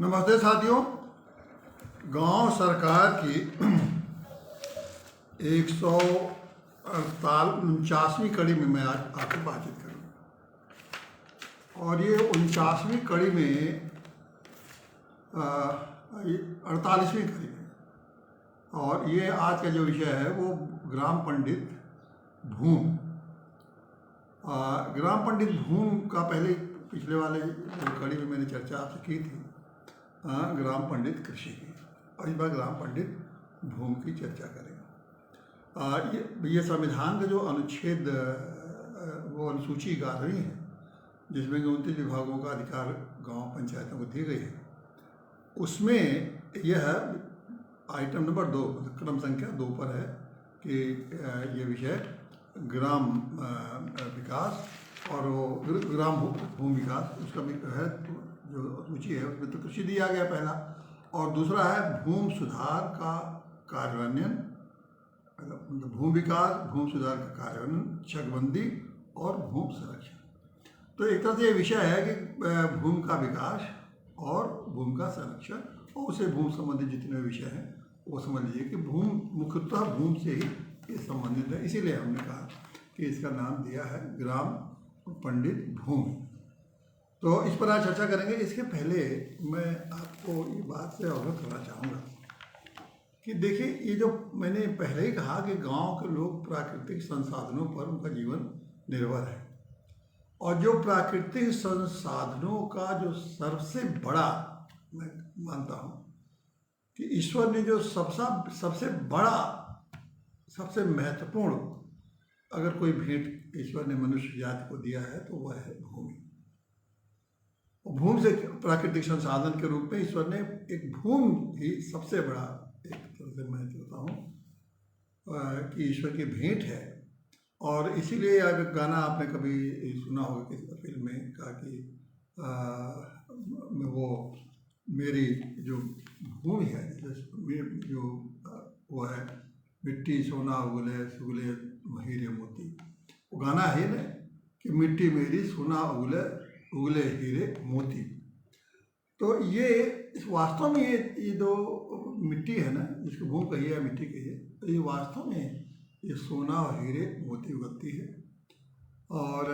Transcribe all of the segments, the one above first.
नमस्ते साथियों। गांव सरकार की 149वीं कड़ी में मैं आज आपसे बातचीत करूँगा। और ये 49वीं कड़ी में 48वीं कड़ी में, और ये आज का जो विषय है वो ग्राम पंडित भूम। ग्राम पंडित भूम का पहले पिछले वाले कड़ी में मैंने चर्चा आपसे की थी ग्राम पंडित कृषि की, और इस बार ग्राम पंडित भूम की चर्चा करेंगे। ये संविधान का जो अनुच्छेद वो अनुसूची 11वीं है, जिसमें 29 विभागों का अधिकार गांव पंचायतों को दी गई है, उसमें यह आइटम नंबर 2 क्रम संख्या 2 पर है कि ये विषय ग्राम विकास और वो ग्राम भूमि विकास, उसका भी है जो सूची है उसमें तो कृषि दिया गया पहला, और दूसरा है भूमि सुधार का कार्यान्वयन, मतलब भूमि विकास, भूमि सुधार का कार्यान्वयन, चकबंदी और भूमि संरक्षण। तो एक तरह से ये विषय है कि भूमि का विकास और भूमि का संरक्षण और उसे भूमि संबंधित जितने विषय हैं वो समझ लीजिए कि भूमि मुख्यतः भूमि से ही ये संबंधित है। इसीलिए हमने कहा कि इसका नाम दिया है ग्राम पंडित भूमि। तो इस पर आज चर्चा करेंगे। इसके पहले मैं आपको ये बात से अवगत करना चाहूँगा कि देखिए, ये जो मैंने पहले ही कहा कि गांव के लोग प्राकृतिक संसाधनों पर उनका जीवन निर्भर है, और जो प्राकृतिक संसाधनों का जो सबसे बड़ा, मैं मानता हूँ कि ईश्वर ने जो सबसे बड़ा, सबसे महत्वपूर्ण अगर कोई भेंट ईश्वर ने मनुष्य जाति को दिया है तो वह है भूमि। भूमि से प्राकृतिक संसाधन के रूप में ईश्वर ने एक भूमि ही सबसे बड़ा, एक तरह से मैं कहता हूँ कि ईश्वर की भेंट है। और इसीलिए अगर गाना आपने कभी सुना होगा किसी फिल्म में कहा कि वो मेरी जो भूमि है, जो वो है मिट्टी सोना उगले सुगले हीरे मोती, वो गाना है ना कि मिट्टी मेरी सोना उगले उगले हीरे मोती। तो ये वास्तव में ये दो मिट्टी है ना, जिसको भूमि कहिए या मिट्टी कहिए, तो ये वास्तव में ये सोना और हीरे मोती उगलती है। और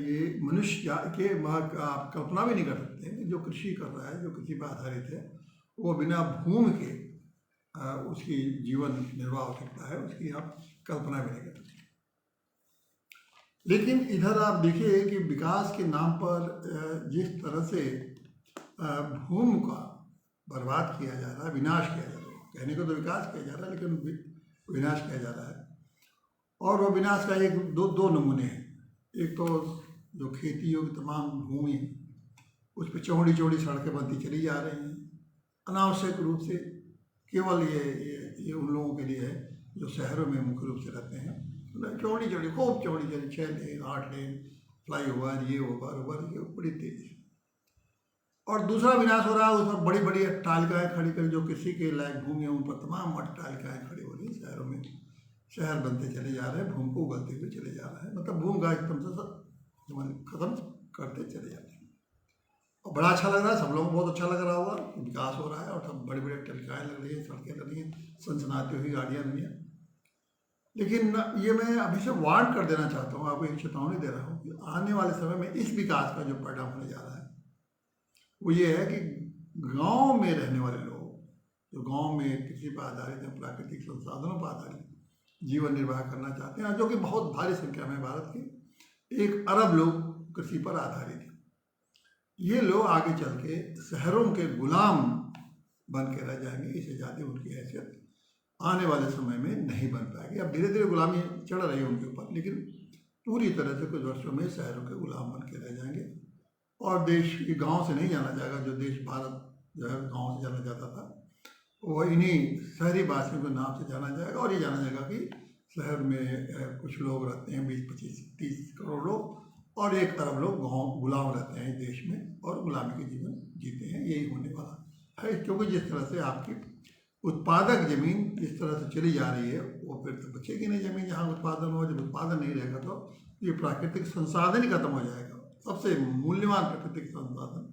ये मनुष्य के आप कल्पना भी नहीं कर सकते हैं कि जो कृषि कर रहा है, जो कृषि पर आधारित है, वो बिना भूमि के उसकी जीवन निर्वाह हो सकता है, उसकी आप कल्पना भी नहीं कर सकते। लेकिन इधर आप देखिए कि विकास के नाम पर जिस तरह से भूमि का बर्बाद किया जा रहा है, विनाश किया जा रहा है, कहने को तो विकास किया जा रहा है लेकिन विनाश किया जा रहा है। और वो विनाश का एक दो नमूने हैं। एक तो जो खेती योग्य तमाम भूमि है उस पर चौड़ी चौड़ी सड़कें बनती चली जा रही हैं अनावश्यक रूप से। केवल ये उन लोगों के लिए है जो शहरों में मुख्य रूप से रहते हैं, चौड़ी चौड़ी, खूब चौड़ी चौड़ी, 6 लेन 8 लेन फ्लाई ओवर, ये ओवर ये बड़ी तेजी। और दूसरा विनाश हो रहा है, उसमें बड़ी बड़ी अट्टालिकाएँ खड़ी कर, जो किसी के लायक भूमि है उन पर तमाम अट्टालिकाएँ खड़ी हो रही हैं शहरों में। शहर बनते चले जा रहे हैं, भूमि को उगलते हुए चले जा रहे हैं, मतलब भूमि का एकदम से खत्म करते चले जाते हैं। और बड़ा अच्छा लग रहा है, सब लोगों को बहुत अच्छा लग रहा होगा, विकास हो रहा है और सब बड़ी बड़ी अट्टालिकाएँ लग रही हैं, सड़कें लग रही हैं, सनसनाती हुई गाड़ियाँ लगी हैं। लेकिन ये मैं अभी से वार्न कर देना चाहता हूँ, आपको एक चेतावनी दे रहा हूँ कि आने वाले समय में इस विकास का जो परिणाम होने जा रहा है वो ये है कि गांव में रहने वाले लोग, जो गांव में कृषि पर आधारित हैं, प्राकृतिक संसाधनों पर आधारित जीवन निर्वाह करना चाहते हैं, जो कि बहुत भारी संख्या में भारत के 1 अरब लोग कृषि पर आधारित हैं, ये लोग आगे चल के शहरों के गुलाम बन के रह जाएंगे। इससे ज़्यादा उनकी हैसियत आने वाले समय में नहीं बन पाएगी। अब धीरे धीरे गुलामी चढ़ रही है उनके ऊपर, लेकिन पूरी तरह से कुछ वर्षों में शहरों के गुलाम बन के रह जाएंगे। और देश के गांव से नहीं जाना जाएगा। जो देश भारत जो है गांव से जाना जाता था, वो इन्हीं शहरी वासियों के नाम से जाना जाएगा। और ये जाना जाएगा कि शहर में कुछ लोग रहते हैं, 20 25 30 करोड़ लोग, और 1 अरब लोग गाँव गुलाम रहते हैं देश में और गुलामी के जीवन जीते हैं। यही होने वाला है, क्योंकि जिस तरह से आपकी उत्पादक जमीन जिस तरह से चली जा रही है वो फिर तो बचेगी नहीं जमीन जहाँ उत्पादन हो। जब उत्पादन नहीं रहेगा तो ये प्राकृतिक संसाधन ही खत्म हो जाएगा। सबसे मूल्यवान प्राकृतिक संसाधन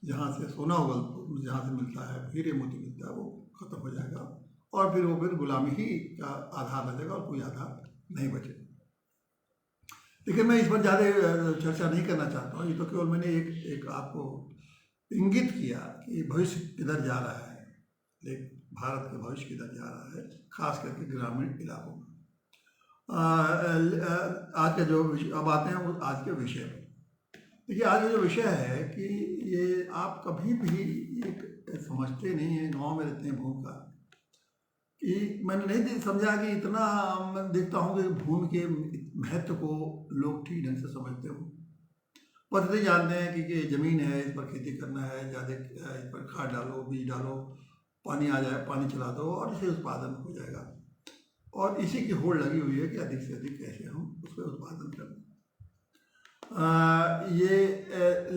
जहाँ से सोना उगल जहाँ से मिलता है, हीरे मोती मिलता है, वो खत्म हो जाएगा और फिर वो फिर गुलामी ही का आधार रह जाएगा और कोई आधार नहीं बचेगा। लेकिन मैं इस पर ज़्यादा चर्चा नहीं करना चाहता हूँ। ये तो केवल मैंने एक आपको इंगित किया कि भविष्य किधर जा रहा है, लेकिन भारत का भविष्य किधर जा रहा है, खास करके ग्रामीण इलाकों में। आज का जो विषय, अब आते हैं वो आज के विषय पर। देखिए, आज का जो विषय है कि ये आप कभी भी एक समझते नहीं हैं, गांव में रहते हैं भूमि का, कि मैंने नहीं समझा कि इतना मैं देखता हूँ कि भूमि के महत्व को लोग ठीक ढंग से समझते हो। बस नहीं जानते हैं कि ज़मीन है, इस पर खेती करना है, ज़्यादा इस पर खाद डालो, बीज डालो, पानी आ जाए, पानी चला दो और इसे उत्पादन हो जाएगा। और इसी की होड़ लगी हुई है कि अधिक से अधिक कैसे हम उस पर उत्पादन करें।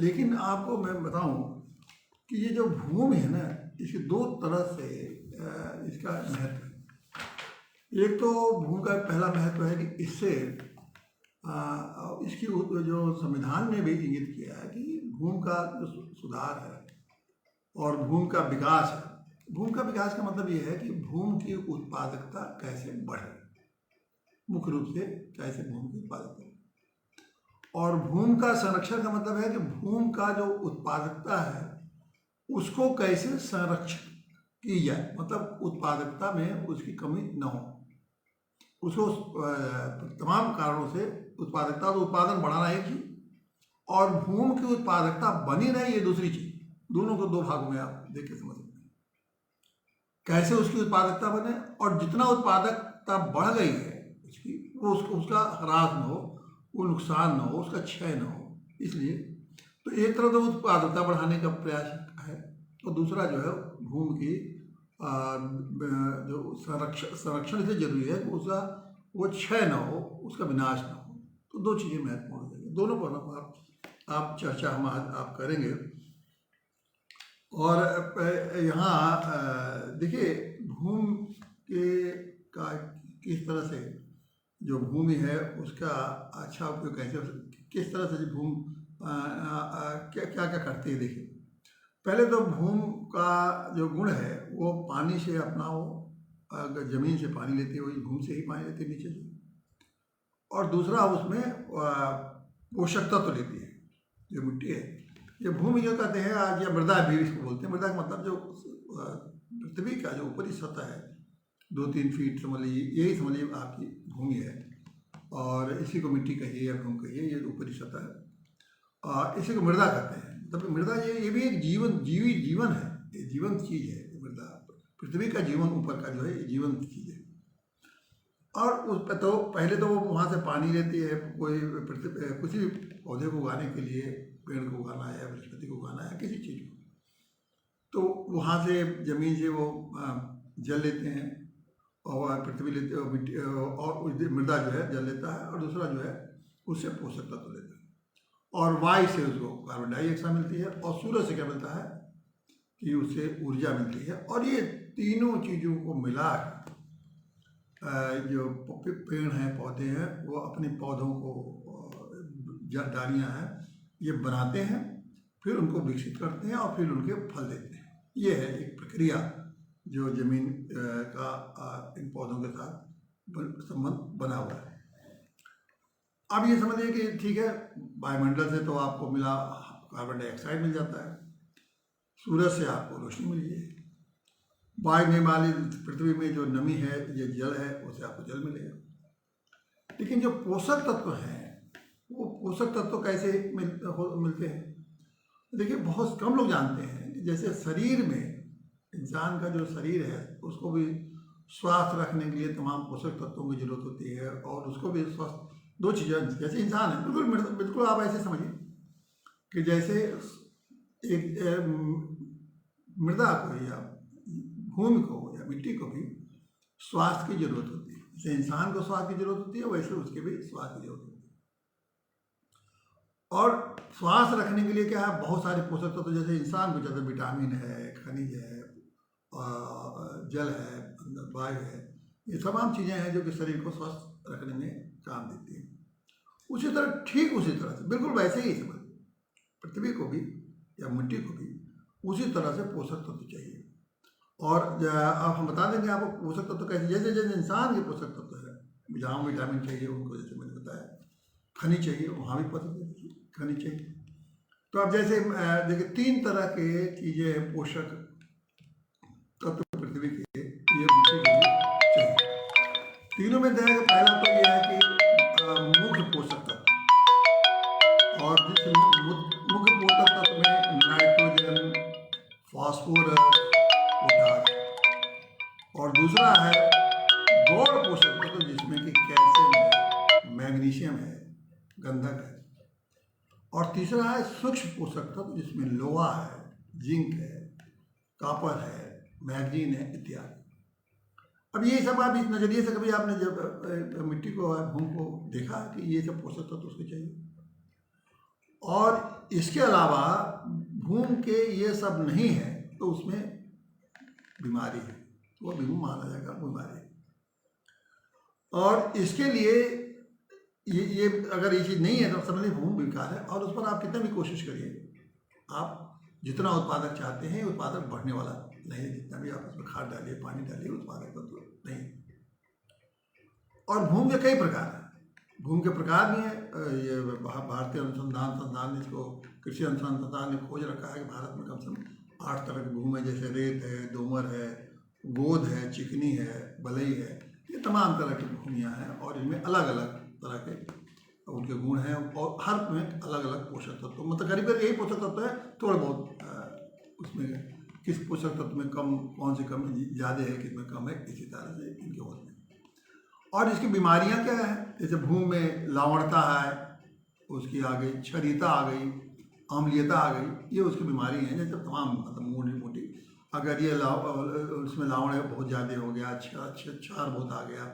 लेकिन आपको मैं बताऊं कि ये जो भूमि है ना, इसके दो तरह से इसका महत्व है। एक तो भूमि का पहला महत्व है कि इससे इसकी जो संविधान ने भी इंगित किया है कि भूमि का जो सुधार है और भूमि का विकास है। भूमि का विकास का मतलब ये है कि भूमि की उत्पादकता कैसे बढ़े, मुख्य रूप से कैसे भूमि की उत्पादकता। और भूमि का संरक्षण का मतलब है कि भूमि का जो उत्पादकता है उसको कैसे संरक्षण की जाए, मतलब उत्पादकता में उसकी कमी न हो, उसको तमाम कारणों से उत्पादकता, तो उत्पादन बढ़ाना एक चीज और भूमि की उत्पादकता बनी रहे ये दूसरी चीज। दोनों को दो भागों में आप देख के समझ सकते हैं कैसे उसकी उत्पादकता बने, और जितना उत्पादकता बढ़ गई है उसकी, वो उसका ह्रास न हो, वो नुकसान न हो, उसका क्षय न हो। इसलिए तो एक तरफ तो उत्पादकता बढ़ाने का प्रयास है और दूसरा जो है भूमि की जो संरक्षण से जरूरी है, उसका वो क्षय न हो, उसका विनाश न हो। तो दो चीज़ें महत्वपूर्ण हो जाएंगी, दोनों पर आप चर्चा हम आप करेंगे। और यहाँ देखिए भूमि के का किस तरह से जो भूमि है उसका अच्छा उपयोग कैसे, किस तरह से भूमि क्या क्या क्या करती है। देखिए, पहले तो भूमि का जो गुण है वो पानी से अपना वो अगर जमीन से पानी लेती है, वही भूमि से ही पानी लेती है नीचे से। और दूसरा उसमें पोषक तत्व लेती है, जो मिट्टी है। ये भूमि जो कहते हैं आज, या मृदा भी इसको बोलते हैं। मृदा का मतलब जो पृथ्वी का जो ऊपरी सतह है 2-3 फीट समझ लीजिए, यही समझ लीजिए आपकी भूमि है। और इसी को मिट्टी कहिए या भूमि कहिए, ये ऊपरी सतह है। इसी को मृदा कहते हैं। मतलब मृदा ये भी एक जीवन है, ये जीवंत चीज़ है मृदा। पृथ्वी का जीवन ऊपर का जो है ये जीवंत चीज़ है। और उस पर तो पहले तो वो वहाँ से पानी लेती है, कोई किसी भी पौधे को उगाने के लिए, पेड़ को उगाना है, वनस्पति को उगाना है, किसी चीज़ को, तो वहाँ से ज़मीन से वो जल लेते हैं और पृथ्वी लेते हैं, मिट्टी और मृदा जो है जल लेता है, और दूसरा जो है उससे पोषक तत्व लेता है। और वायु से उसको कार्बन डाइऑक्साइड मिलती है, और सूरज से क्या मिलता है कि उससे ऊर्जा मिलती है। और ये तीनों चीज़ों को मिला जो पेड़ हैं, पौधे हैं, वो अपने पौधों को डालियाँ हैं ये बनाते हैं, फिर उनको विकसित करते हैं और फिर उनके फल देते हैं। ये है एक प्रक्रिया जो जमीन का इन पौधों के साथ संबंध बना हुआ है। अब ये समझिए कि ठीक है, वायुमंडल से तो आपको मिला कार्बन डाइऑक्साइड मिल जाता है, सूरज से आपको रोशनी मिली है, वायु में वाली पृथ्वी में जो नमी है, ये जल है, उससे आपको जल मिलेगा। लेकिन जो पोषक तत्व हैं, वो पोषक तत्व कैसे मिलते हैं? देखिए, बहुत कम लोग जानते हैं कि जैसे शरीर में, इंसान का जो शरीर है उसको भी स्वास्थ्य रखने के लिए तमाम पोषक तत्वों की जरूरत होती है, और उसको भी स्वस्थ, दो चीज़ें, जैसे इंसान है, बिल्कुल आप ऐसे समझिए कि जैसे एक मृदा को या भूमि को या मिट्टी को भी स्वास्थ्य की जरूरत होती है। जैसे इंसान को स्वास्थ्य की जरूरत होती है, वैसे उसके भी स्वास्थ्य की जरूरत होती है। और स्वास्थ्य रखने के लिए क्या है, बहुत सारे पोषक तत्व, जैसे इंसान को जैसे विटामिन है, खनिज है, जल है, अंदर वायु है, ये तमाम चीज़ें हैं जो कि शरीर को स्वस्थ रखने में काम देती हैं। उसी तरह, ठीक उसी तरह से, बिल्कुल वैसे ही समझ, पृथ्वी को भी या मिट्टी को भी उसी तरह से पोषक तत्व चाहिए। और अब हम बता देंगे आपको पोषक तत्व कैसे, जैसे जैसे इंसान के पोषक तत्व है, जहाँ विटामिन चाहिए उनको, जैसे मैंने बताया खनिज चाहिए, वहाँ भी पोषक खनिज चाहिए। तो अब जैसे देखिए 3 तरह के चीज़ें पोषक तत्व पृथ्वी के ये मिट्टी के लिए चाहिए। तीनों में देखा कि पहला तो ये है कि मुख्य पोषक तत्व, और जिस मुख्य पोषक तत्व में नाइट्रोजन, फास्फोरस, पोटाश, और दूसरा है गौण पोषक तत्व जिसमें कि कैल्शियम है, मैग्नीशियम है, गंधक है, और तीसरा है सूक्ष्म पोषक तत्व जिसमें लोहा है, जिंक है, कॉपर है, मैग्नीज है इत्यादि। अब ये सब आप इस नज़रिए से कभी आपने जब मिट्टी को, भूमि को देखा कि ये सब पोषक तत्व उसको चाहिए, और इसके अलावा भूमि के ये सब नहीं है तो उसमें बीमारी है, वो भी माना जाएगा बीमारी। और इसके लिए ये अगर ये चीज़ नहीं है तो समझ लीजिए भूमि बेकार है, और उस पर आप कितना भी कोशिश करिए, आप जितना उत्पादक चाहते हैं उत्पादक बढ़ने वाला नहीं है, जितना भी आप उसमें खाद डालिए, पानी डालिए, उत्पादक तो नहीं। और भूमि के कई प्रकार हैं, भूमि के प्रकार भी हैं। ये भारतीय अनुसंधान संस्थान ने इसको, कृषि अनुसंधान संस्थान ने खोज रखा है कि भारत में कम से कम 8 तरह की भूमि है, जैसे रेत है, दोमर है, गोद है, चिकनी है, बलई है, ये तमाम तरह की भूमियाँ हैं, और इनमें अलग अलग तरह के उनके गुण हैं, और हर में अलग अलग पोषक तत्व, मतलब करीब करीब यही पोषक तत्व है, थोड़ा बहुत उसमें किस पोषक तत्व में कम, कौन सी कम ज़्यादा है, किस में कम है, इसी तरह से इनके होते हैं। और इसकी बीमारियां क्या है, जैसे भूमि में लावणता है, उसकी आ गई क्षारीयता, आ गई अम्लीयता, आ गई, ये उसकी बीमारी हैं। जैसे तमाम मतलब मोटी मोटी अगर ये उसमें लावण बहुत ज़्यादा हो गया, क्षार बहुत आ गया,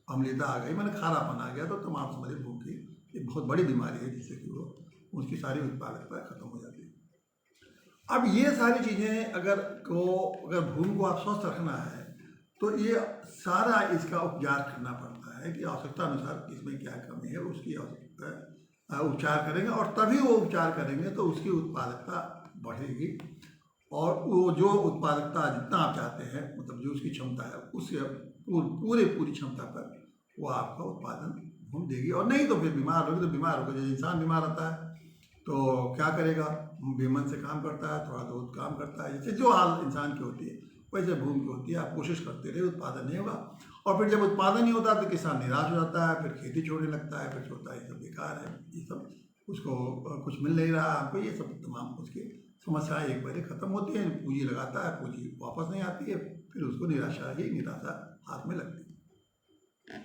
अम्लीयता आ गई, मैंने खारापन आ गया, तो तमाम समझिए भूमि की ये बहुत बड़ी बीमारी है, जिससे कि वो उसकी सारी उत्पादकता खत्म हो जाती है। अब ये सारी चीज़ें अगर भूमि को आप स्वस्थ रखना है तो ये सारा इसका उपचार करना पड़ता है कि आवश्यकता अनुसार इसमें क्या कमी है, उसकी आवश्यकता उपचार करेंगे, और तभी वो उपचार करेंगे तो उसकी उत्पादकता बढ़ेगी, और वो जो उत्पादकता जितना आप चाहते हैं, मतलब जो उसकी क्षमता है, उससे पूरी क्षमता पर वो आपका उत्पादन भूमि देगी। और नहीं तो फिर बीमार होगी, तो बीमार होगा, जैसे इंसान बीमार रहता है तो क्या करेगा, बेमन से काम करता है, थोड़ा बहुत काम करता है, जैसे जो हाल इंसान की होती है वैसे भूमि की होती है। आप कोशिश करते रहे, उत्पादन नहीं होगा, और फिर जब उत्पादन नहीं होता तो किसान निराश हो जाता है, फिर खेती छोड़ने लगता है, फिर सोचता है ये सब बेकार है, ये सब उसको कुछ मिल नहीं रहा आपको, ये सब तमाम उसकी समस्याएं एक बार खत्म होती हैं, पूंजी लगाता है, पूंजी वापस नहीं आती है, फिर उसको निराशा हाथ में लगती है।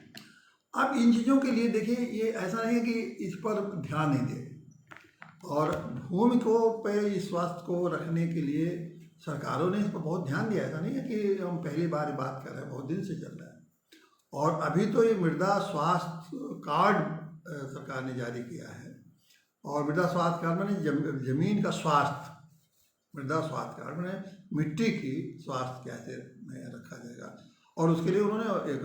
अब इन चीज़ों के लिए देखिए, ये ऐसा नहीं है कि इस पर ध्यान नहीं दे, और भूमि को पे स्वास्थ्य को रखने के लिए सरकारों ने इस पर बहुत ध्यान दिया। ऐसा नहीं है कि हम पहली बार ये बात कर रहे हैं, बहुत दिन से चल रहा है। और अभी तो ये मृदा स्वास्थ्य कार्ड सरकार ने जारी किया है, और मृदा स्वास्थ्य कार्ड में जमीन का स्वास्थ्य, मृदा स्वास्थ्य कार्ड में मिट्टी की स्वास्थ्य कैसे रखा जाएगा, और उसके लिए उन्होंने एक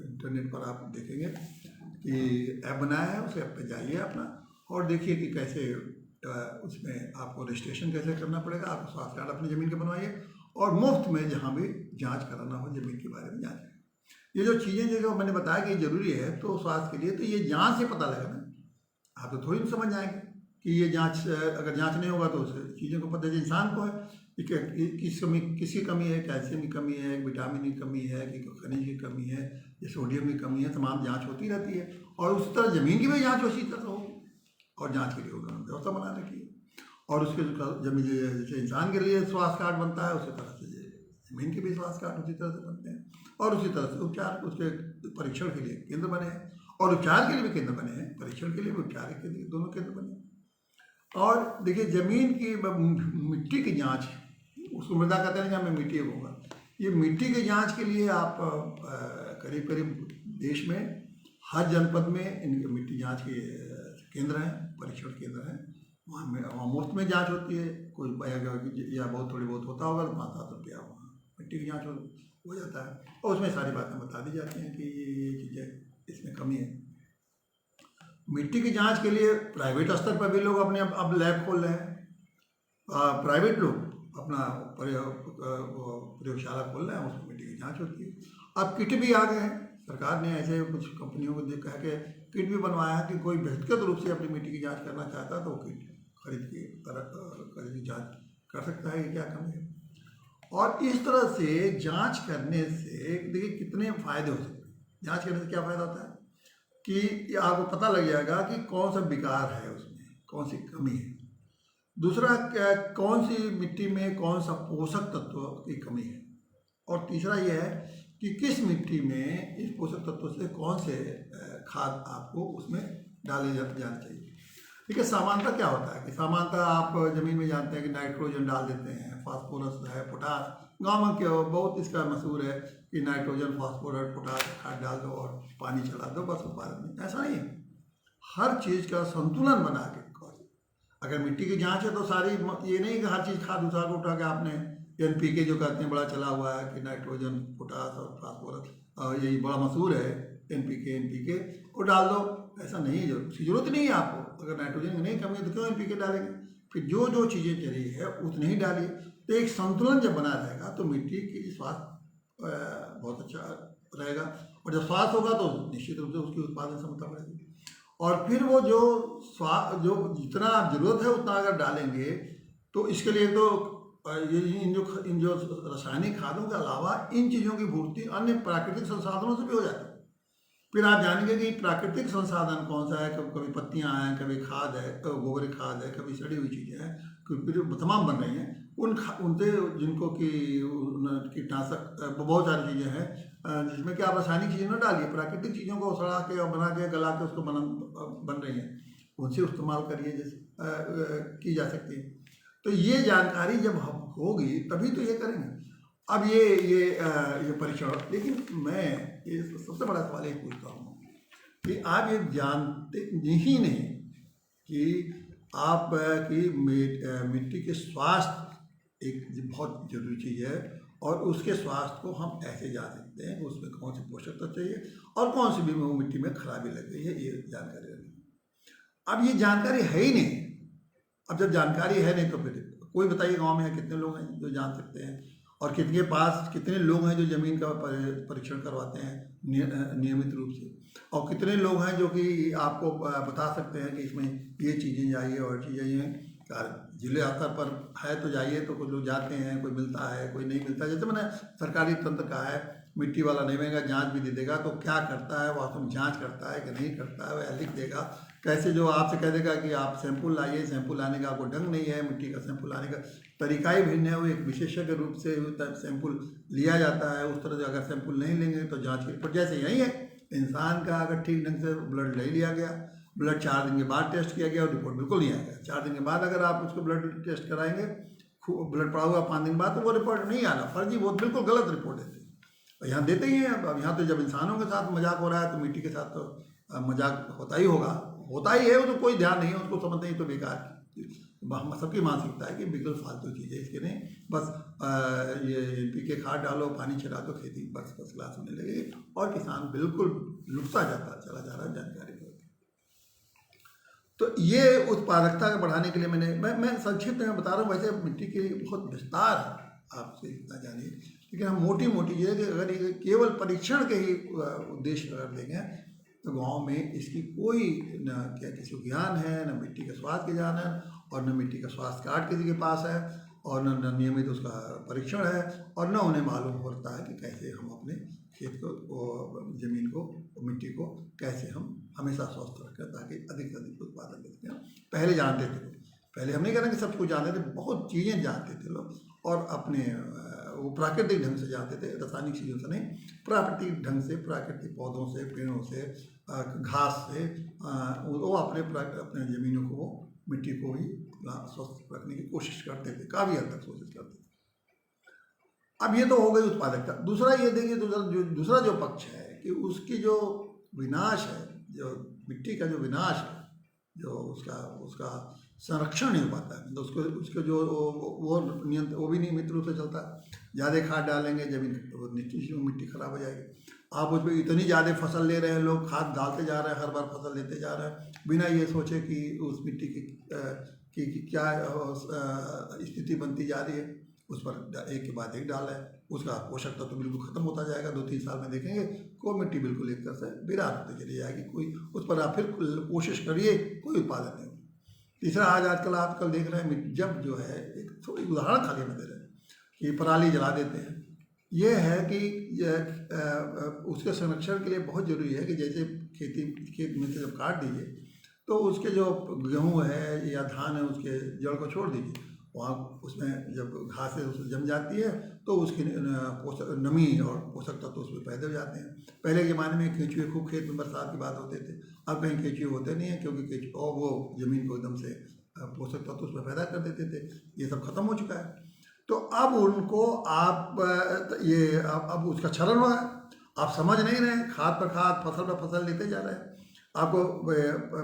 इंटरनेट पर आप देखेंगे कि ऐप बनाया है, उस ऐप पे जाइए अपना और देखिए कि कैसे उसमें आपको रजिस्ट्रेशन कैसे करना पड़ेगा। आप स्वास्थ्य कार्ड अपनी ज़मीन के बनवाइए, और मुफ्त में जहाँ भी जांच कराना हो ज़मीन के बारे में जांच। ये जो चीज़ें जो मैंने बताया कि ज़रूरी है तो स्वास्थ्य के लिए, तो ये जांच से पता लगेगा ना, आप तो थोड़ी समझ जाएंगे कि ये जांच, अगर जांच नहीं होगा तो उस चीज़ों को पता, इंसान को है किसकी कमी है, कैल्शियम की कमी है, विटामिन की कमी है, कि खनिज की कमी है, या सोडियम की कमी है, तमाम जांच होती रहती है। और उस तरह ज़मीन की भी जांच उसी तरह होगी, और जांच के लिए उन्होंने व्यवस्था बना रखी है। और उसके जमीन जैसे इंसान के लिए स्वास्थ्य कार्ड बनता है, उसी तरह से ज़मीन के भी स्वास्थ्य कार्ड उसी तरह से बनते हैं, और उसी तरह से उपचार, उसके परीक्षण के लिए केंद्र बने हैं, और उपचार के लिए भी केंद्र बने हैं, परीक्षण के लिए भी, उपचार के लिए, दोनों केंद्र बने हैं। और देखिए ज़मीन की मिट्टी की जाँच, उसको मृदा कहते हैं, जहाँ मैं मिट्टी होगा, ये मिट्टी की जाँच के लिए आप करीब करीब देश में हर जनपद में इनकी मिट्टी जाँच के केंद्र हैं, परीक्षण केंद्र हैं, वहाँ मुफ्त में जांच होती है। कोई या बहुत थोड़ी बहुत होता होगा तो 5-7 रुपया वहाँ मिट्टी की जांच हो जाता है, और उसमें सारी बातें बता दी जाती हैं कि ये चीज़ें इसमें कमी है। मिट्टी की जांच के लिए प्राइवेट स्तर पर भी लोग अपने अब लैब खोल रहे हैं। प्राइवेट लोग अपना प्रयोगशाला खोल रहे हैं, उसमें मिट्टी की जांच होती है। अब किट भी आ गए हैं, सरकार ने ऐसे कुछ कंपनियों को देख कह के किट भी बनवाया है कि कोई व्यक्तिगत रूप से अपनी मिट्टी की जांच करना चाहता है तो वो किट खरीद के जांच कर सकता है कि क्या कमी है। और इस तरह से जांच करने से देखिए कितने फायदे हो सकते हैं। जांच करने से क्या फायदा होता है कि आपको पता लग जाएगा कि कौन सा विकार है, उसमें कौन सी कमी है। दूसरा, कौन सी मिट्टी में कौन सा पोषक तत्व की कमी है। और तीसरा यह है कि किस मिट्टी में इस पोषक तत्व से कौन से खाद आपको उसमें डाले जाने चाहिए। देखिए सामान्यतः क्या होता है कि सामान्यतः आप जमीन में जानते हैं कि नाइट्रोजन डाल देते हैं, फास्फोरस है, पोटास। गाँव में क्या बहुत इसका मशहूर है कि नाइट्रोजन, फास्फोरस, पोटास खाद डाल दो और पानी चला दो, बस उत्पादन नहीं। ऐसा नहीं है, हर चीज़ का संतुलन बना के। अगर मिट्टी की जांच है तो सारी, ये नहीं कि हर चीज़ खाद उठा के आपने NPK जो कहते हैं बड़ा चला हुआ है कि नाइट्रोजन, पोटास और फास्फोरस, यही बड़ा मशहूर है NPK वो डाल दो। ऐसा नहीं है, उसकी जरूरत नहीं है आपको। अगर नाइट्रोजन की नहीं कमी है तो क्यों NPK डालेंगे। फिर जो चीज़ें चाहिए है उतनी ही डालिए। तो एक संतुलन जब बना रहेगा तो मिट्टी की स्वास्थ्य बहुत अच्छा रहेगा। और जब स्वास्थ्य होगा तो निश्चित रूप से उसकी उत्पादन क्षमता बढ़ेगी। और फिर वो जो जितना जरूरत है उतना अगर डालेंगे तो इसके लिए तो इन जो रासायनिक खादों के अलावा इन चीज़ों की पूर्ति अन्य प्राकृतिक संसाधनों से भी हो जाती है। फिर आप जानेंगे कि प्राकृतिक संसाधन कौन सा है। कभी पत्तियां हैं, कभी खाद है, गोबर खाद है, कभी सड़ी हुई चीज़ें हैं, फिर तमाम बन रही हैं उनसे जिनको कि कीटनाशक बहुत सारी चीज़ें हैं जिसमें कि आप रासायनिक चीज़ें न डालिए, प्राकृतिक चीज़ों को सड़ा के और बना के गला के उसको बन रही हैं, उनसे इस्तेमाल करिए जैसे की जा सकती है। तो ये जानकारी जब हम होगी तभी तो ये करेंगे। अब ये परीक्षण, लेकिन मैं ये सबसे बड़ा सवाल ये पूछता हूँ कि आप ये जानते ही नहीं कि आप की मिट्टी के स्वास्थ्य एक बहुत जरूरी चीज़ है और उसके स्वास्थ्य को हम ऐसे जान सकते हैं कि उसमें कौन से पोषक तत्व चाहिए और कौन सी भी मिट्टी में खराबी लग गई है, ये जानकारी रखनी। अब ये जानकारी है ही नहीं। अब जब जानकारी है नहीं तो फिर कोई बताइए गांव में कितने लोग हैं जो जान सकते हैं और कितने लोग हैं जो ज़मीन का परीक्षण करवाते हैं नियमित रूप से, और कितने लोग हैं जो कि आपको बता सकते हैं कि इसमें ये चीज़ें चाहिए और चीज़ें हैं। जिले स्तर पर है तो जाइए तो कुछ लोग जाते हैं, कोई मिलता है कोई नहीं मिलता। जैसे मैंने सरकारी तंत्र का है, मिट्टी वाला नहीं मिलेगा, जांच भी दे देगा, तो क्या करता है वास्तव में, जांच करता है कि नहीं करता है, वह लिख देगा। कैसे जो आपसे कह देगा कि आप सैंपल लाइए, सैंपल लाने का आपको ढंग नहीं है, मिट्टी का सैंपल लाने का तरीका ही भिन्न है, वो एक विशेषज्ञ रूप से सैंपल लिया जाता है। उस तरह से अगर सैंपल नहीं लेंगे तो जाँच की रिपोर्ट, जैसे यही है इंसान का, अगर ठीक ढंग से ब्लड ले लिया गया, ब्लड 4 दिन के बाद टेस्ट किया गया और रिपोर्ट बिल्कुल नहीं आएगा। 4 दिन के बाद अगर आप उसको ब्लड टेस्ट कराएंगे, ब्लड पड़ा हुआ 5 दिन बाद, तो वो रिपोर्ट नहीं आना, फर्जी, वो बिल्कुल गलत रिपोर्ट देते हैं। और यहाँ देते ही हैं। अब यहाँ तो जब इंसानों के साथ मजाक हो रहा है तो मिट्टी के साथ तो मजाक होता ही होगा, होता ही है। वो तो कोई ध्यान नहीं है, उसको समझते ही तो बेकार। हम सबकी मानसिकता है कि बिल्कुल फालतू चीज़ है, इसके नहीं, बस ये NPK खाद डालो, पानी छिड़ा दो, खेती बस क्लास होने लगेगी और किसान बिल्कुल लुटता चला जा रहा है जानकारी। तो ये उत्पादकता बढ़ाने के लिए मैं संक्षिप्त में बता रहा हूँ। वैसे मिट्टी के बहुत विस्तार है, आपसे इतना जानिए, लेकिन हम मोटी चीज़ें कि अगर ये केवल परीक्षण के ही उद्देश्य अगर देंगे तो गांव में इसकी कोई न क्या किसी को ज्ञान है, न मिट्टी के स्वास्थ्य के ज्ञान है, और न मिट्टी का स्वास्थ्य कार्ड किसी के पास है, और न नियमित उसका परीक्षण है, और न उन्हें मालूम होता है कि कैसे हम अपने खेत को, जमीन को, मिट्टी को कैसे हम हमेशा स्वस्थ रखें ताकि अधिक से अधिक उत्पादन दे सकें। पहले जानते थे, पहले हम नहीं कह रहे कि सब कुछ जानते थे, बहुत चीज़ें जानते थे लोग, और अपने वो प्राकृतिक ढंग से जानते थे, रासायनिक चीज़ों से नहीं, प्राकृतिक ढंग से, प्राकृतिक पौधों से, पेड़ों से, घास से वो अपने ज़मीनों को, मिट्टी को ही स्वस्थ रखने की कोशिश करते थे, काफ़ी हद तक कोशिश करते थे। अब ये तो हो गई उत्पादकता। दूसरा ये देखिए, दूसरा जो पक्ष है कि उसकी जो विनाश है, जो मिट्टी का जो विनाश है, जो उसका संरक्षण नहीं हो पाता है, तो उसको जो वो भी नियमित रूप से चलता है। ज़्यादा खाद डालेंगे जमीन निश्चित मिट्टी खराब हो जाएगी। आप उसमें इतनी ज़्यादा फसल ले रहे हैं, लोग खाद डालते जा रहे हैं, हर बार फसल लेते जा रहे हैं बिना ये सोचे कि उस मिट्टी की क्या स्थिति बनती जा रही है। उस पर एक के बाद एक डाल है, उसका पोषक तत्व तो बिल्कुल खत्म होता जाएगा। 2-3 साल में देखेंगे कोई मिट्टी बिल्कुल एक तरह से वीरान होती चली जाएगी, कोई उस पर आप फिर कोशिश करिए, कोई उत्पादन नहीं होगा। तीसरा, आजकल देख रहे हैं, जब जो है एक थोड़ी उदाहरण खाली में दे रहे हैं कि पराली जला देते हैं। ये है कि उसके संरक्षण के लिए बहुत ज़रूरी है कि जैसे खेत में से जब काट दीजिए तो उसके जो गेहूँ है या धान है उसके जड़ को छोड़ दीजिए, वहाँ उसमें जब घासें जम जाती है तो उसकी नमी और पोषक तत्व उसमें पैदा हो जाते हैं। पहले के ज़माने में केंचुए खूब खेत में बरसात की बात होते थे, अब कहीं केंचुए होते नहीं हैं क्योंकि केंचुए और वो ज़मीन को एकदम से पोषक तत्व उसमें पैदा कर देते थे। ये सब खत्म हो चुका है। तो अब उनको आप अब उसका क्षरण हुआ है, आप समझ नहीं रहे, खाद पर खाद, फसल पर फसल लेते जा रहे हैं। आपको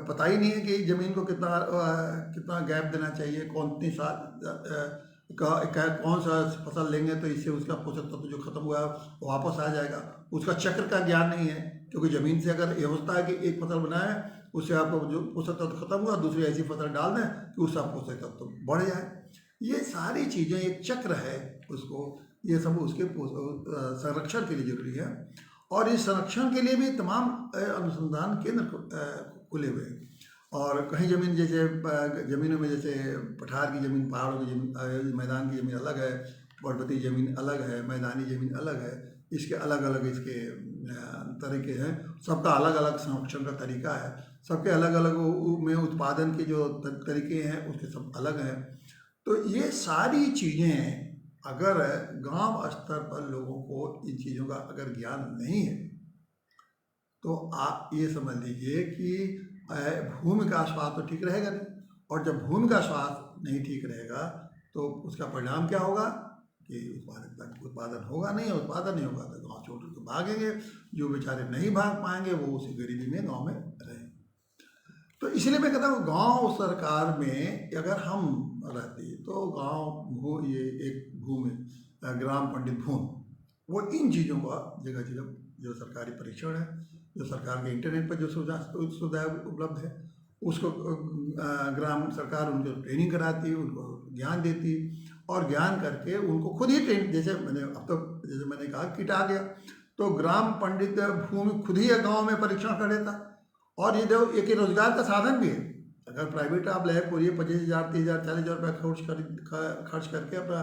पता ही नहीं है कि ज़मीन को कितना गैप देना चाहिए, कौन सा फसल लेंगे तो इससे उसका पोषक तत्व जो खत्म हुआ है वापस आ जाएगा। उसका चक्र का ज्ञान नहीं है, क्योंकि ज़मीन से अगर ये होता है कि एक फसल बनाए उससे आपको जो पोषक तत्व खत्म हुआ दूसरी ऐसी फसल डाल दें कि उसका पोषक तत्व बढ़ जाए। ये सारी चीज़ें एक चक्र है, उसको ये सब उसके संरक्षण के लिए जरूरी है। और इस संरक्षण के लिए भी तमाम अनुसंधान केंद्र खुले हुए हैं। और कहीं ज़मीन जैसे ज़मीनों में जैसे पठार की ज़मीन, पहाड़ों की ज़मीन, मैदान की ज़मीन अलग है, पर्वतीय ज़मीन अलग है, मैदानी ज़मीन अलग है, इसके अलग अलग इसके तरीके हैं, सबका अलग अलग संरक्षण का तरीका है, सबके अलग अलग में उत्पादन के जो तरीके हैं उसके सब अलग हैं। तो ये सारी चीज़ें अगर गांव स्तर पर लोगों को इन चीज़ों का अगर ज्ञान नहीं है तो आप ये समझ लीजिए कि भूमि का स्वास्थ्य तो ठीक रहेगा नहीं। और जब भूमि का स्वास्थ्य नहीं ठीक रहेगा तो उसका परिणाम क्या होगा कि उत्पादन होगा नहीं, उत्पादन नहीं होगा तो गाँव छोड़ के भागेंगे, जो बेचारे नहीं भाग पाएंगे वो उसी गरीबी में गाँव में रहेंगे। तो इसलिए मैं कहता हूँ गांव सरकार में अगर हम रहते तो गांव ये एक भूमि ग्राम पंडित भूमि वो इन चीज़ों का जगह जगह जो सरकारी परीक्षण है, जो सरकार के इंटरनेट पर जो सुविधा उपलब्ध है उसको ग्राम सरकार उनको ट्रेनिंग कराती है, उनको ज्ञान देती और ज्ञान करके उनको खुद ही ट्रेन, जैसे मैंने कहा किट आ गया तो ग्राम पंडित भूमि खुद ही गाँव में परीक्षण कर देता। और ये जो एक रोजगार का साधन भी है। अगर प्राइवेट आप लैब खोलिए 25,000, 30,000, 40,000 रुपये खर्च करके अपना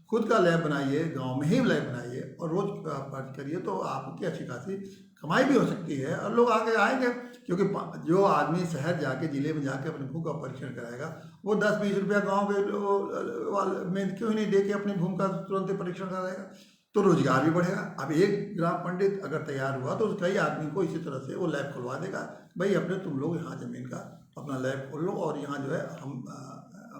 खुद का लैब बनाइए, गांव में ही लैब बनाइए और रोज खर्च करिए तो आपकी अच्छी खासी कमाई भी हो सकती है और लोग आगे आएंगे। क्योंकि जो आदमी शहर जाके जिले में जाके अपनी भूमि का परीक्षण कराएगा वो 10-20 रुपया गाँव के में क्यों नहीं दे के अपनी भूमि का तुरंत परीक्षण कराएगा, तो रोजगार भी बढ़ेगा। अब एक ग्राम पंडित अगर तैयार हुआ तो कई आदमी को इसी तरह से वो लैब खुलवा देगा, भाई अपने तुम लोग यहाँ ज़मीन का अपना लैब खोल लो और यहाँ जो है हम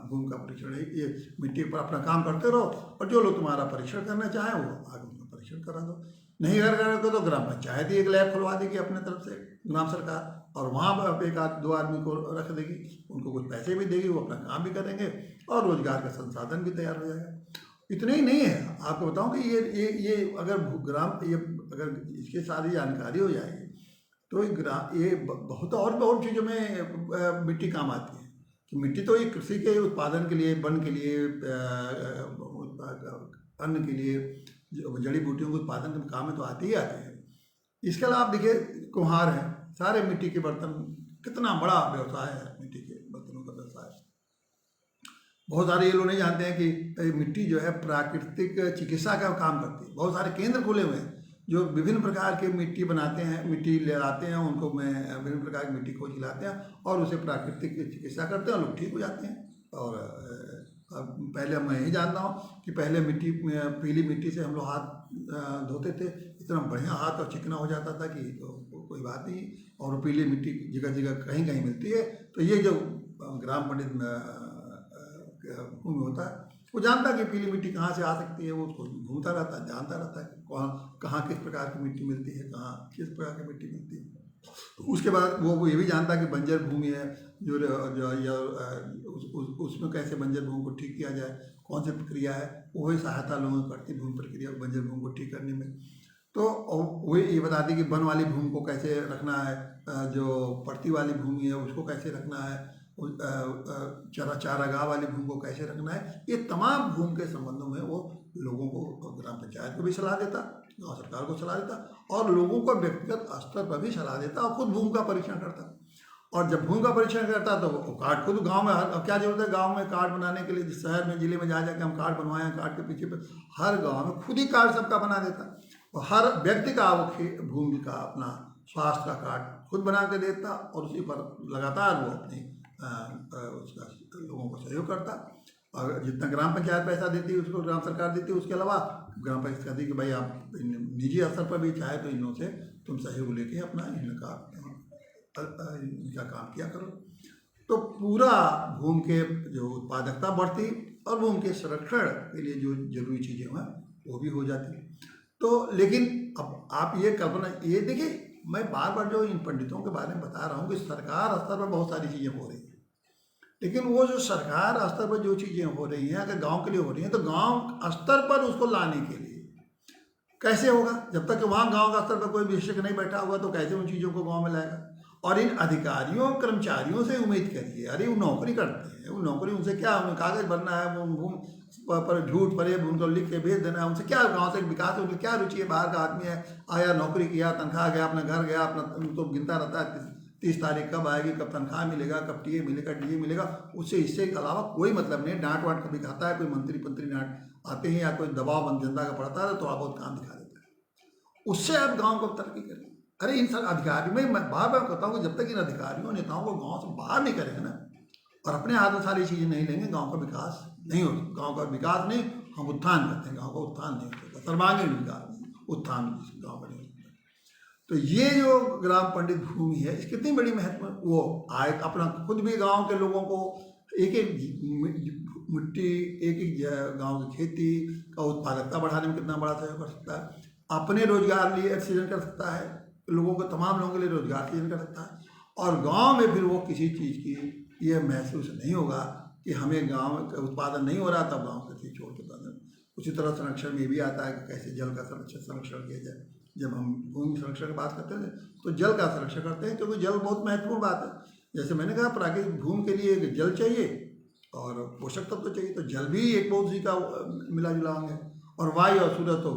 भूमि का परीक्षण ये मिट्टी पर अपना काम करते रहो और जो लोग तुम्हारा परीक्षण करना चाहें वो आगे उनका परीक्षण करा दो। नहीं अगर करोगे तो ग्राम पंचायत ही एक लैब खुलवा देगी अपने तरफ से, ग्राम सरकार, और वहाँ पर एक दो आदमी को रख देगी, उनको कुछ पैसे भी देगी, वो अपना काम भी करेंगे और रोजगार का संसाधन भी तैयार हो जाएगा। इतना ही नहीं है, आपको बताऊं कि ये अगर अगर इसकी सारी जानकारी हो जाएगी तो ये बहुत चीज़ों में मिट्टी काम आती है। कि मिट्टी तो ये कृषि के उत्पादन के लिए, वन के लिए, अन्न के लिए, जड़ी बूटियों के उत्पादन के काम में तो आते ही आते हैं। इसके अलावा आप देखिए कुम्हार हैं, सारे मिट्टी के बर्तन, कितना बड़ा व्यवसाय है मिट्टी के बर्तनों का व्यवसाय। बहुत सारे ये लोग नहीं जानते हैं कि मिट्टी जो है प्राकृतिक चिकित्सा का काम करती है। बहुत सारे केंद्र खुले हुए हैं जो विभिन्न प्रकार के मिट्टी बनाते हैं, मिट्टी ले आते हैं, उनको विभिन्न प्रकार की मिट्टी खोज लाते हैं और उसे प्राकृतिक चिकित्सा करते हैं और लोग ठीक हो जाते हैं। और पहले मैं यही जानता हूँ कि पहले पीली मिट्टी से हम लोग हाथ धोते थे, इतना बढ़िया हाथ और चिकना हो जाता था कि तो कोई बात नहीं। और पीली मिट्टी जगह जगह कहीं कहीं मिलती है। तो ये जो ग्राम पंडित भूमि होता है वो जानता है कि पीली मिट्टी कहाँ से आ सकती है, वो उसको घूमता रहता है, जानता रहता है कहाँ किस प्रकार की मिट्टी मिलती है, कहाँ किस प्रकार की मिट्टी मिलती है। तो उसके बाद वो ये भी जानता है कि बंजर भूमि है उसमें कैसे बंजर भूमि को ठीक किया जाए, कौन सी प्रक्रिया है, वो ही सहायता लोगों को करती भूमि प्रक्रिया बंजर भूमि को ठीक करने में। तो वही ये बता दी कि वन वाली भूमि को कैसे रखना है, जो पड़ती वाली भूमि है उसको कैसे रखना है, चारागाह वाली भूमि को कैसे रखना है। ये तमाम भूमि के संबंधों में वो लोगों को, ग्राम पंचायत को भी सलाह देता, गांव सरकार को सलाह देता और लोगों को व्यक्तिगत स्तर पर भी सलाह देता और खुद भूमि का परीक्षण करता। और जब भूमि का परीक्षण करता तो वो कार्ड खुद गांव में, क्या जरूरत है गांव में कार्ड बनाने के लिए, शहर में जिले में जा जाकर हम कार्ड बनवाएं, कार्ड के पीछे हर गांव में खुद ही कार्ड सबका बना देता और हर व्यक्ति का वो भूमि का अपना स्वास्थ्य का कार्ड खुद बना के देता और उसी पर लगातार वो अपनी उसका लोगों को सहयोग करता। और जितना ग्राम पंचायत पैसा देती है उसको ग्राम सरकार देती है, उसके अलावा ग्राम पंचायत कहती है कि भाई आप निजी स्तर पर भी चाहे तो इनों से तुम सहयोग लेके अपना इनका काम किया करो। तो पूरा भूमि के जो उत्पादकता बढ़ती और भूमि के संरक्षण के लिए जो जरूरी चीज़ें हैं वो भी हो जाती। तो लेकिन अब आप ये कल्पना, ये देखिए मैं बार बार जो इन पंडितों के बारे में बता रहा हूँ कि सरकार स्तर पर बहुत सारी चीज़ें हो रही हैं, लेकिन वो जो सरकार स्तर पर जो चीज़ें हो रही हैं अगर गांव के लिए हो रही हैं तो गांव स्तर पर उसको लाने के लिए कैसे होगा? जब तक कि वहाँ गांव का स्तर पर कोई विशेषज्ञ नहीं बैठा होगा तो कैसे उन चीज़ों को गांव में लाएगा? और इन अधिकारियों कर्मचारियों से उम्मीद करिए, अरे वो नौकरी करते हैं, वो नौकरी उनसे क्या, उन्हें कागज भरना है, वो भूमि पर झूठ फरेब उनको लिख के भेज देना है, उनसे क्या गांव से विकास, उनकी क्या रुचि है? बाहर का आदमी है, आया नौकरी किया, तनख्वाह गया, अपना घर गया, अपना उनको गिनता रहता है 30 तारीख कब आएगी, कब तनख्वाह मिलेगा, कब टीए मिलेगा, डीए मिलेगा, उससे इससे अलावा कोई मतलब नहीं। डांट वाट कभी खाता है, कोई मंत्री डांट आते हैं या कोई दबाव जनता का पड़ता है तो थोड़ा बहुत काम दिखा देता है, उससे आप गाँव को तरक्की करें। अरे इन सब अधिकारियों में मैं बार बार कहता हूँ कि जब तक इन अधिकारियों नेताओं को गांव से बाहर नहीं करेंगे ना और अपने हाथ में सारी चीज़ें नहीं लेंगे, गांव का विकास नहीं होगा। गांव का विकास नहीं, हम उत्थान करते हैं, गांव का उत्थान नहीं होता, सर्वांगीण विकास, उत्थान गाँव का नहीं होता। तो ये जो ग्राम पंडित भूमि है इसकी कितनी बड़ी महत्व, वो आय अपना खुद भी गाँव के लोगों को एक एक मिट्टी, एक एक गाँव की खेती का उत्पादकता बढ़ाने में कितना बड़ा सहयोग कर सकता है, अपने रोजगार लिए सृजन कर सकता है, लोगों को, तमाम लोगों के लिए रोजगार सृजन कर सकता है। और गांव में फिर वो किसी चीज़ की ये महसूस नहीं होगा कि हमें गांव का उत्पादन नहीं हो रहा तब गांव का चीज़ छोड़ के बंद। उसी तरह संरक्षण में भी आता है कि कैसे जल का संरक्षण किया जाए। जब हम भूमि संरक्षण की बात करते हैं तो जल का संरक्षण करते हैं क्योंकि जल बहुत महत्वपूर्ण बात है। जैसे मैंने कहा प्राकृतिक भूमि के लिए जल चाहिए और पोषक तत्व तो चाहिए, तो जल भी एक बहुत सी का मिला जुला होंगे और वायु और सूर्य तो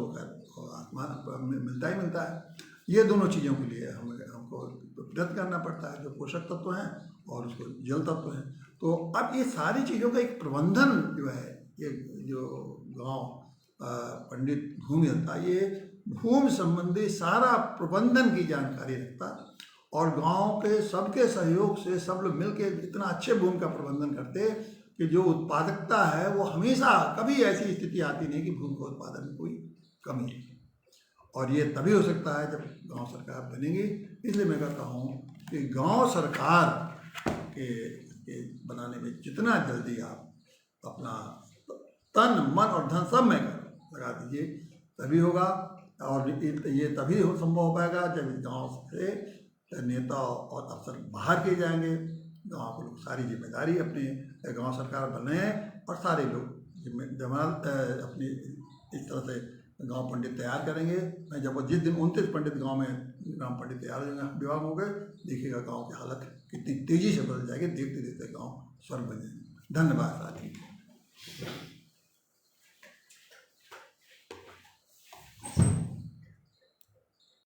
आसमान मिलता ही मिलता है। ये दोनों चीज़ों के लिए हमको प्रयत्न करना पड़ता है, जो पोषक तत्व हैं और उसको जल तत्व हैं। तो अब ये सारी चीज़ों का एक प्रबंधन जो है, ये जो गांव पंडित भूमि होता है, ये भूमि संबंधी सारा प्रबंधन की जानकारी रखता और गांव के सबके सहयोग से सब लोग मिलकर इतना अच्छे भूमि का प्रबंधन करते कि जो उत्पादकता है वो हमेशा, कभी ऐसी स्थिति आती नहीं कि भूमि के उत्पादन में कोई कमी है। और ये तभी हो सकता है जब गांव सरकार बनेगी। इसलिए मैं कहता हूँ कि गांव सरकार के बनाने में जितना जल्दी आप अपना तन मन और धन सब में लगा दीजिए तभी होगा। और ये तभी संभव हो पाएगा जब गांव से नेता और अफसर बाहर किए जाएंगे, गांव के लोग सारी जिम्मेदारी अपने गांव सरकार बने और सारे लोग अपनी इस तरह से गांव पंडित तैयार करेंगे। मैं जब जिस दिन 29 पंडित गांव में ग्राम पंडित तैयार हो जाएंगे, विवाह हो गए, देखिएगा गांव की हालत कितनी तेजी से बदल जाएगी, देखते देखते गांव स्वर्ग बन जाएंगे। धन्यवाद साथी।